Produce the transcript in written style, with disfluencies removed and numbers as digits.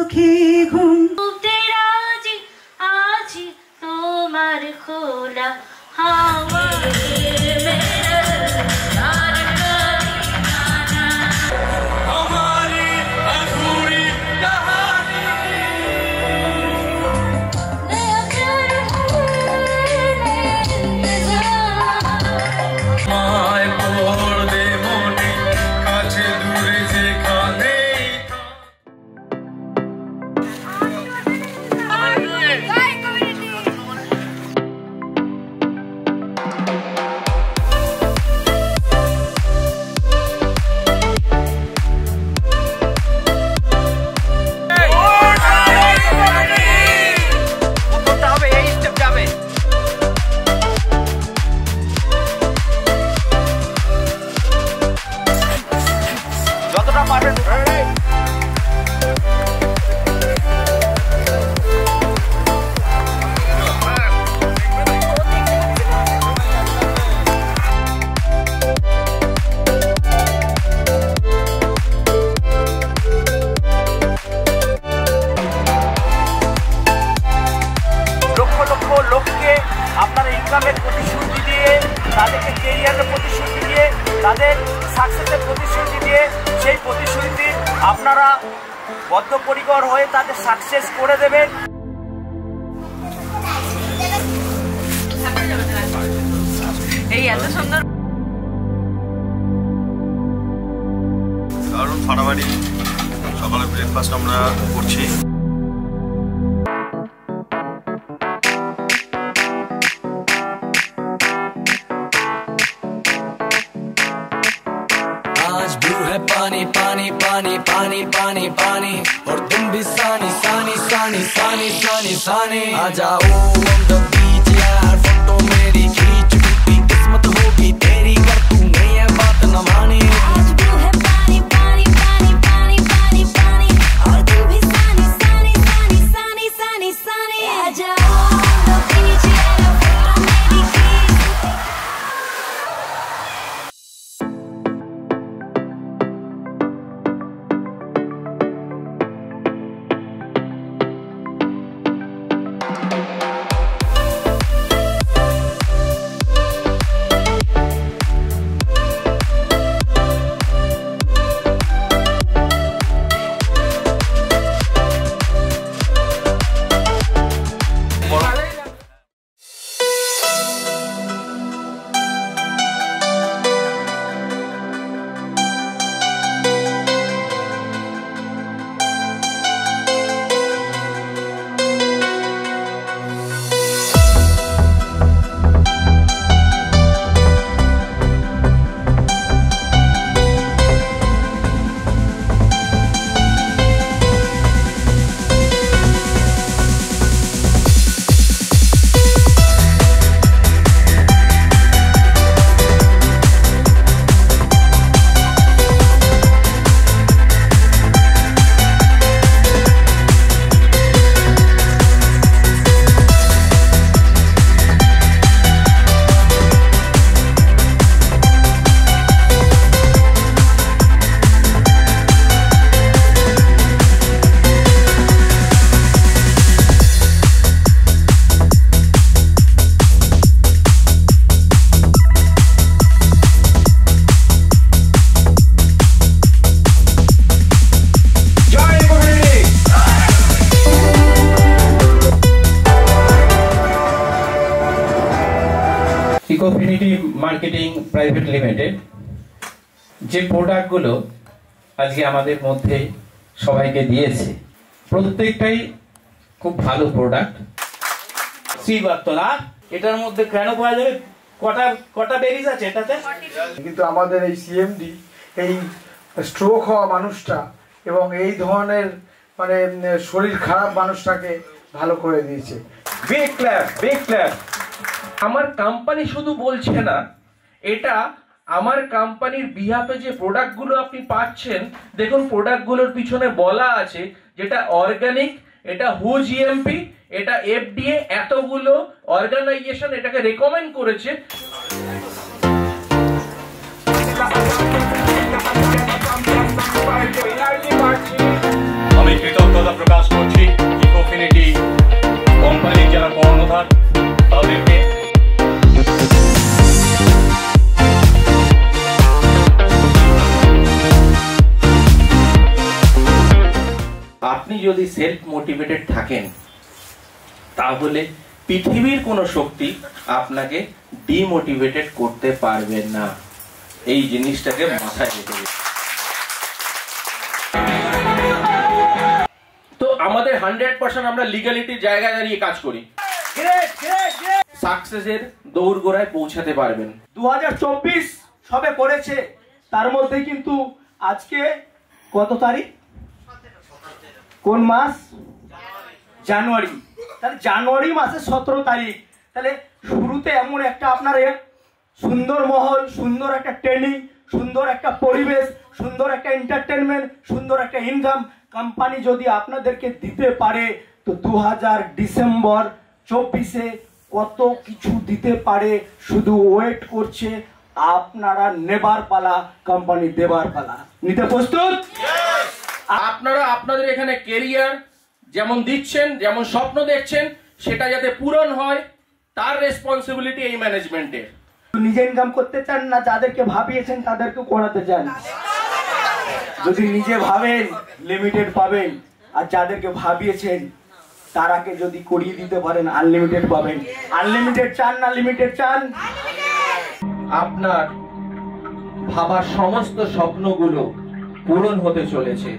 চোখে ঘুম রাজি আজি তোমার খোলা হাওয়া আপনার ইনকামের প্রতিশ্রুতি দিয়ে, তাদেরকে কেরিয়ারের প্রতিশ্রুতি দিয়ে, তাদের সাকসেসের প্রতিশ্রুতি দিয়ে, সেই প্রতিশ্রুতি আপনারা বদ্ধপরিকর হয়ে তাদের সাকসেস করে দেবেন। এই এত সুন্দর কারণ ফাড়াবাড়ি সকালে ব্রেকফাস্ট আমরা করছি। पानी पानी पानी पानी पानी पानी और तुम भी सानी सानी सानी सानी सानी सानी आ जाओ on the beach यार फोटो मेरी खींच टूटी किस्मत होगी तेरी कर तूने ये बात न मानी आज भी है पानी पानी पानी पानी पानी पानी और तुम भी सानी सानी सानी सानी सानी सानी आ जाओ on the beach यार फोटो मेरी खींच ইকোফিনিটি মার্কেটিং প্রাইভেট লিমিটেড যে প্রোডাক্টগুলো আজকে আমাদের মধ্যে সবাইকে দিয়েছে প্রত্যেকটাই খুব ভালো প্রোডাক্ট। শ্রীবার্ত না এটার মধ্যে কেন পাওয়া যাবে? কটা বেরিজ আছে এটাতে? কিন্তু আমাদের এই সিএমডি এই স্ট্রোক হওয়া মানুষটা এবং এই ধরনের মানে শরীর খারাপ মানুষটাকে ভালো করে দিয়েছে। Big clap, big clap. আমার কোম্পানি শুধু বলছে না, এটা আমার কোম্পানির বিহাফে যে প্রোডাক্টগুলো আপনি পাচ্ছেন, দেখুন প্রোডাক্টগুলোর পিছনে বলা আছে যেটা অর্গানিক, এটা হু জিএমপি, এটা এফডিএ, এতগুলো অর্গানাইজেশন এটাকে রেকমেন্ড করেছে। আমি কৃতজ্ঞতা কৃতজ্ঞতা প্রকাশ করছি ইকোফিনিটি কোম্পানির যারা কর্ণধার তাদেরকে। আপনি যদি সেলফ মোটিভেটেড থাকেন তাহলে পৃথিবীর কোনো শক্তি আপনাকে ডিমোটিভেটেড করতে পারবে না। এই জিনিসটাকে মাথায় রেখে দিন। তো আমাদের 100% আমরা লিগ্যালিটির জায়গায় দাঁড়িয়ে কাজ করি। সাকসেসের দৌড়গোড়ায় পৌঁছাতে পারবেন। 2024 সবে পড়েছে, তার মধ্যে কিন্তু আজকে কত তারিখ, কোন মাস? জানুয়ারি। তাহলে জানুয়ারি মাসের 17 তারিখ। তাহলে শুরুতে এমন একটা আপনার সুন্দর মহল, সুন্দর একটা ট্রেনিং, সুন্দর একটা পরিবেশ, সুন্দর একটা এন্টারটেনমেন্ট, সুন্দর একটা ইনকাম কোম্পানি যদি আপনাদেরকে দিতে পারে, তো 2000 ডিসেম্বর 24-এ কত কিছু দিতে পারে। শুধু ওয়েট করছে, আপনারা নেবার পালা, কোম্পানি দেবার পালা। নিতে প্রস্তুত? আপনারা আপনাদের এখানে কেরিয়ার যেমন দিচ্ছেন, যেমন স্বপ্ন দেখছেন, সেটা যাতে পূরণ হয় তার রেসপন্সিবিলিটি এই ম্যানেজমেন্টের। নিজে ইনকাম করতে চান না যাদেরকে ভাবিয়েছেন তাদেরকে করাতে চান? যদি নিজে ভাবেন লিমিটেড পাবেন, আর যাদেরকে ভাবিয়েছেন তারাকে যদি করিয়ে দিতে পারেন আনলিমিটেড পাবেন। আনলিমিটেড চান না লিমিটেড চান? আপনার ভাবা সমস্ত স্বপ্নগুলো পূরণ হতে চলেছে।